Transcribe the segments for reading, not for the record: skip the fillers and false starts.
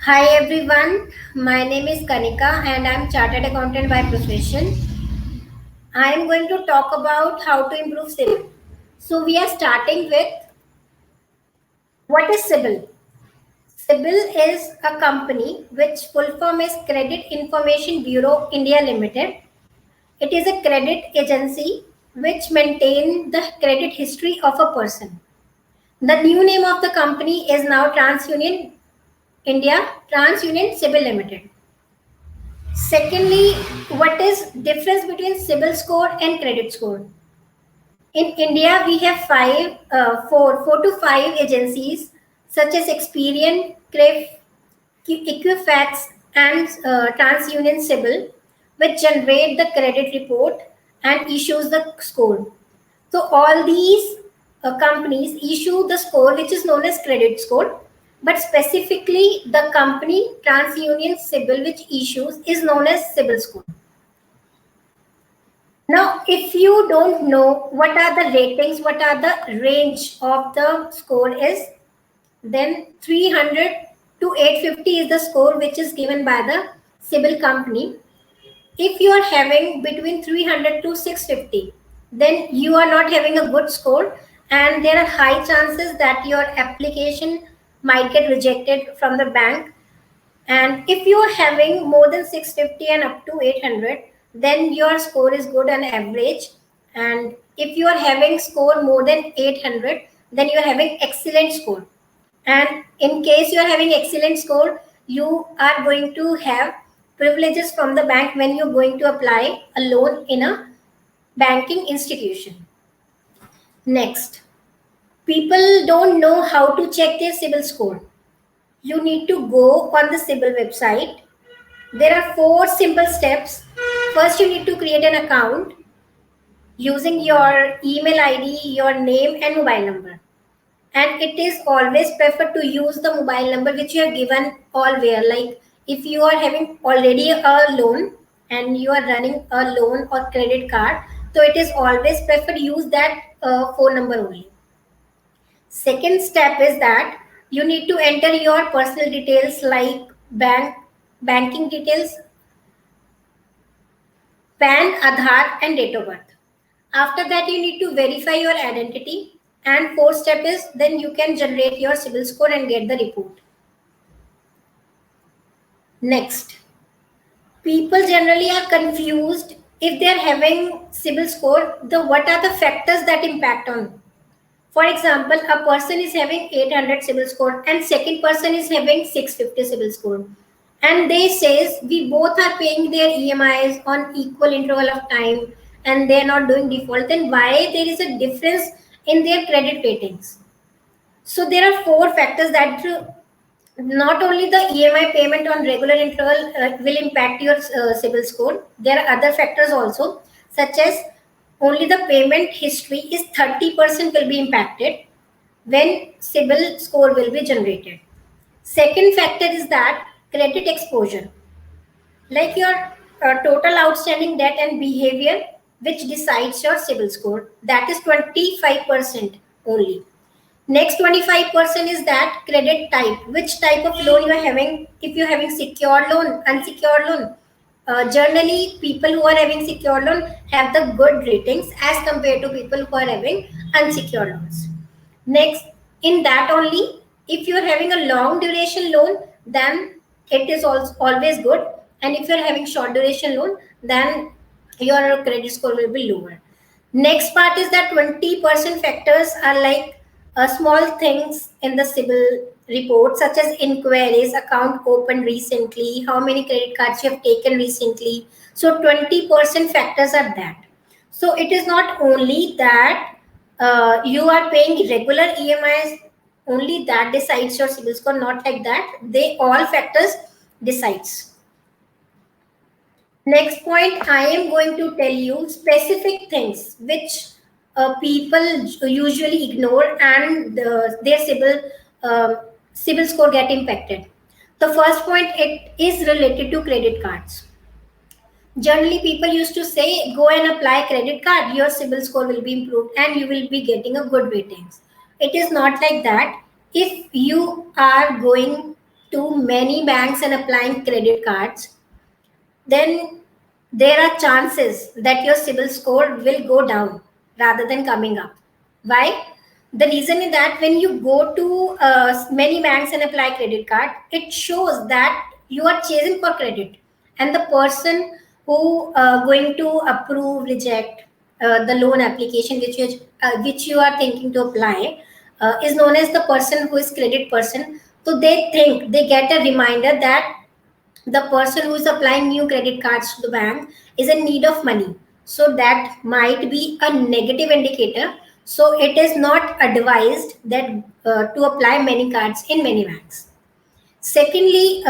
Hi everyone, my name is Kanika and I'm chartered accountant by profession. I am going to talk about how to improve CIBIL. So we are starting with what is CIBIL? CIBIL is a company which full form is Credit Information Bureau India Limited. It is a credit agency which maintains the credit history of a person. The new name of the company is now TransUnion India, TransUnion CIBIL Limited. Secondly, what is difference between CIBIL score and credit score? In India, we have four to five agencies such as Experian, CRIF, Equifax, and TransUnion CIBIL, which generate the credit report and issues the score. So all these companies issue the score, which is known as credit score, but specifically the company TransUnion CIBIL, which issues, is known as CIBIL score. Now, if you don't know what are the ratings, what are the range of the score is, then 300 to 850 is the score which is given by the CIBIL company. If you are having between 300 to 650, then you are not having a good score and there are high chances that your application might get rejected from the bank. And if you are having more than 650 and up to 800, then your score is good and average. And if you are having score more than 800, then you are having excellent score. And in case you are having excellent score, you are going to have privileges from the bank when you're going to apply a loan in a banking institution. Next, people don't know how to check their CIBIL score. You need to go on the CIBIL website. There are four simple steps. First, you need to create an account using your email ID, your name, and mobile number. And it is always preferred to use the mobile number which you have given allwhere. Like if you are having already a loan and you are running a loan or credit card, so it is always preferred use that phone number only. Second step is that you need to enter your personal details like banking details, PAN, Aadhaar, and date of birth. After that, you need to verify your identity. And fourth step is then you can generate your CIBIL score and get the report. Next, people generally are confused if they are having CIBIL score. The what are the factors that impact on? For example, a person is having 800 CIBIL score and second person is having 650 CIBIL score, and they says we both are paying their EMIs on equal interval of time and they're not doing default, then why there is a difference in their credit ratings? So there are four factors that not only the EMI payment on regular interval will impact your CIBIL score. There are other factors also, such as only the payment history is 30% will be impacted when CIBIL score will be generated. Second factor is that credit exposure, like your total outstanding debt and behavior, which decides your CIBIL score. That is 25% only. Next 25% is that credit type, which type of loan you are having. If you're having secured loan, unsecured loan. Generally, people who are having secured loan have the good ratings as compared to people who are having unsecured loans. Next, in that only, if you're having a long duration loan, then it is also always good. And if you're having short duration loan, then your credit score will be lower. Next part is that 20% factors are like small things in the CIBIL report, such as inquiries, account opened recently, how many credit cards you have taken recently. So 20% factors are that. So it is not only that you are paying regular EMIs, only that decides your CIBIL score, not like that. They all factors decides. Next point, I am going to tell you specific things which people usually ignore and their CIBIL score get impacted. The first point, it is related to credit cards. Generally, people used to say, go and apply credit card, your CIBIL score will be improved and you will be getting a good ratings. It is not like that. If you are going to many banks and applying credit cards, then there are chances that your CIBIL score will go down rather than coming up. Why? The reason is that when you go to many banks and apply credit card, it shows that you are chasing for credit, and the person who going to approve, reject the loan application which you are thinking to apply is known as the person who is credit person. So they think they get a reminder that the person who is applying new credit cards to the bank is in need of money, so that might be a negative indicator. So it is not advised that to apply many cards in many banks. Secondly,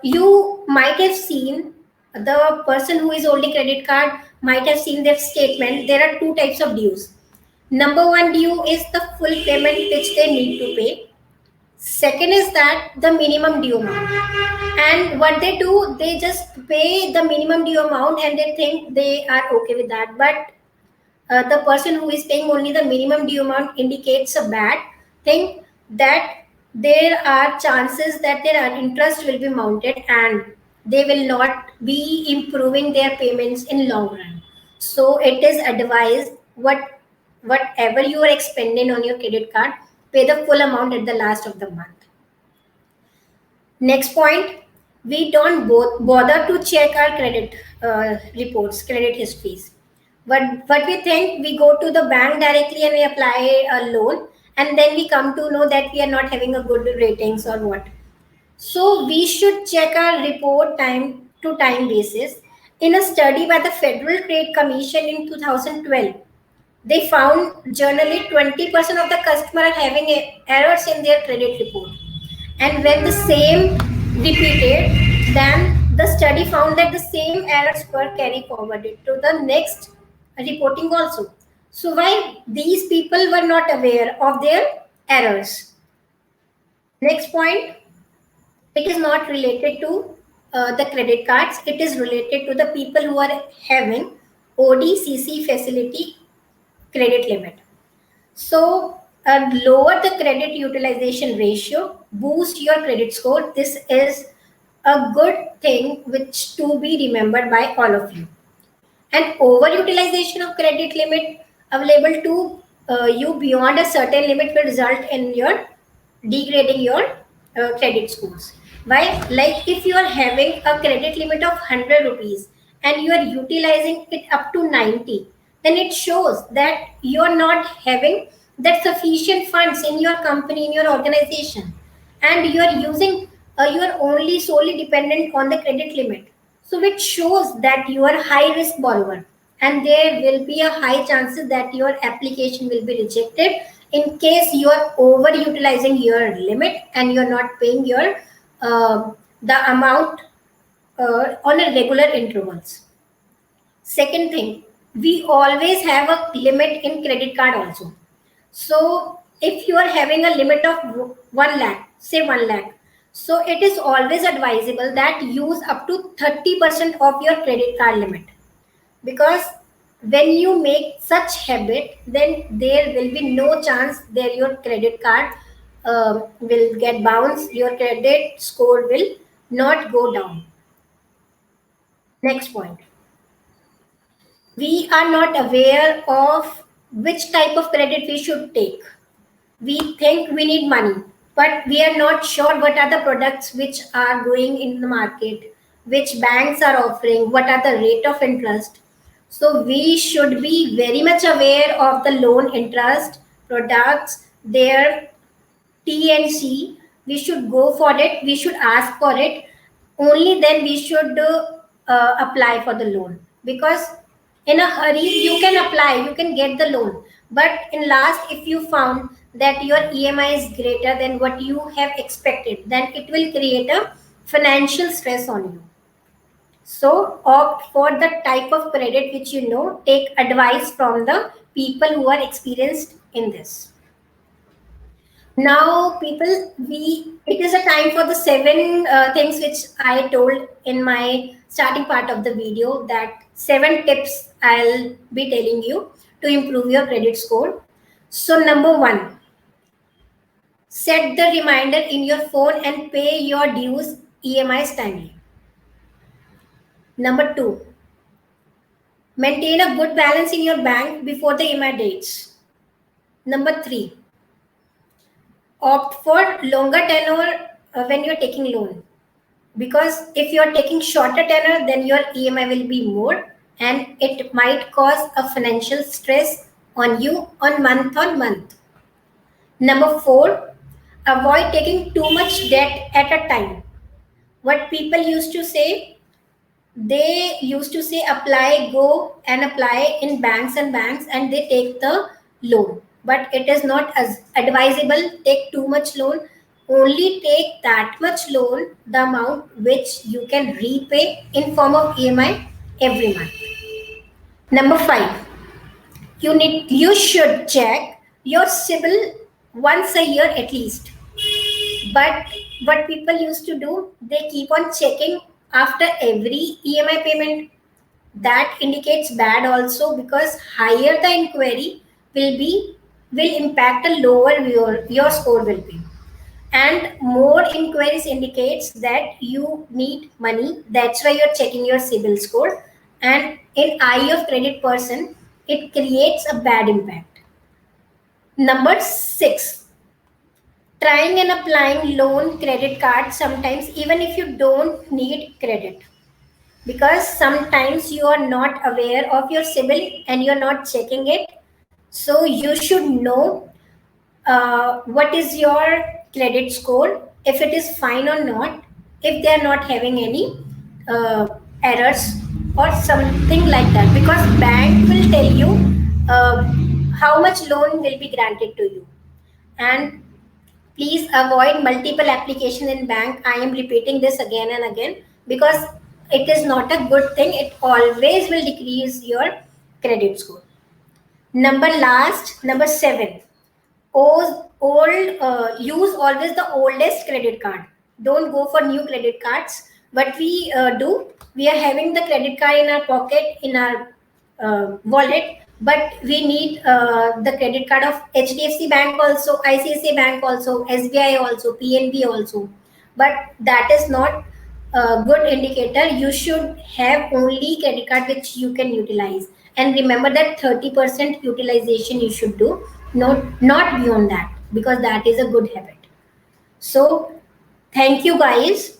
you might have seen, the person who is holding credit card might have seen their statement. There are two types of dues. Number one due is the full payment which they need to pay. Second is that the minimum due amount. And what they do, they just pay the minimum due amount and they think they are okay with that. But the person who is paying only the minimum due amount indicates a bad thing, that there are chances that their interest will be mounted and they will not be improving their payments in long run. So it is advised, whatever you are expending on your credit card, pay the full amount at the last of the month. Next point, we don't bother to check our credit reports, credit histories. But what we think, we go to the bank directly and we apply a loan, and then we come to know that we are not having a good ratings or what. So we should check our report time to time basis. In a study by the Federal Trade Commission in 2012, they found generally 20% of the customers are having errors in their credit report. And when the same repeated, then the study found that the same errors were carried forwarded to the next reporting also. So why these people were not aware of their errors? Next point, it is not related to the credit cards. It is related to the people who are having ODCC facility credit limit. So, lower the credit utilization ratio, boost your credit score. This is a good thing which to be remembered by all of you. And overutilization of credit limit available to you beyond a certain limit will result in your degrading your credit scores. Why? Like if you are having a credit limit of 100 rupees and you are utilizing it up to 90, then it shows that you are not having that sufficient funds in your company, in your organization, and you are using, you are only solely dependent on the credit limit. So which shows that you are high risk borrower, and there will be a high chances that your application will be rejected in case you are overutilizing your limit and you are not paying your the amount on a regular intervals. Second thing, we always have a limit in credit card also. So if you are having a limit of 1 lakh, say 1 lakh, so it is always advisable that use up to 30% of your credit card limit, because when you make such habit, then there will be no chance that your credit card will get bounced, your credit score will not go down. Next point, we are not aware of which type of credit we should take. We think we need money, but we are not sure what are the products which are going in the market, which banks are offering, what are the rate of interest. So we should be very much aware of the loan interest products, their T and C. We should go for it, we should ask for it, only then we should apply for the loan. Because in a hurry you can apply, you can get the loan, but in last if you found that your EMI is greater than what you have expected, then it will create a financial stress on you. So opt for the type of credit which you know, take advice from the people who are experienced in this. Now people, we it is a time for the 7 things which I told in my starting part of the video, that 7 tips I'll be telling you to improve your credit score. So number 1, Set the reminder in your phone and pay your dues EMIs timely. Number 2, maintain a good balance in your bank before the EMI dates. Number 3, opt for longer tenure when you're taking loan. Because if you're taking shorter tenure, then your EMI will be more and it might cause a financial stress on you on month. Number 4, avoid taking too much debt at a time. What people used to say, they used to say apply, go and apply in banks and they take the loan. But it is not as advisable take too much loan. Only take that much loan, the amount which you can repay in form of EMI every month. Number 5, you should check your CIBIL once a year at least. But what people used to do, they keep on checking after every EMI payment. That indicates bad also, because higher the inquiry will impact a lower your score will be. And more inquiries indicates that you need money. That's why you're checking your CIBIL score. And in eye of credit person, it creates a bad impact. Number 6, trying and applying loan credit card sometimes even if you don't need credit, because sometimes you are not aware of your CIBIL and you're not checking it. So you should know what is your credit score, if it is fine or not, if they are not having any errors or something like that, because bank will tell you uh, how much loan will be granted to you. And please avoid multiple application in bank. I am repeating this again and again because it is not a good thing. It always will decrease your credit score. Number 7, use always the oldest credit card. Don't go for new credit cards. What we do, we are having the credit card in our pocket, in our wallet, but we need the credit card of HDFC Bank also, ICICI Bank also, SBI also, PNB also. But that is not a good indicator. You should have only credit card which you can utilize. And remember that 30% utilization you should do, not beyond that, because that is a good habit. So thank you guys.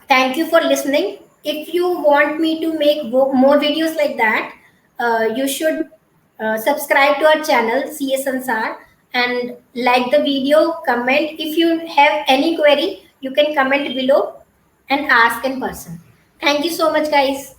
Thank you for listening. If you want me to make more videos like that, you should subscribe to our channel CS Ansar and like the video, comment. If you have any query, you can comment below and ask in person. Thank you so much, guys.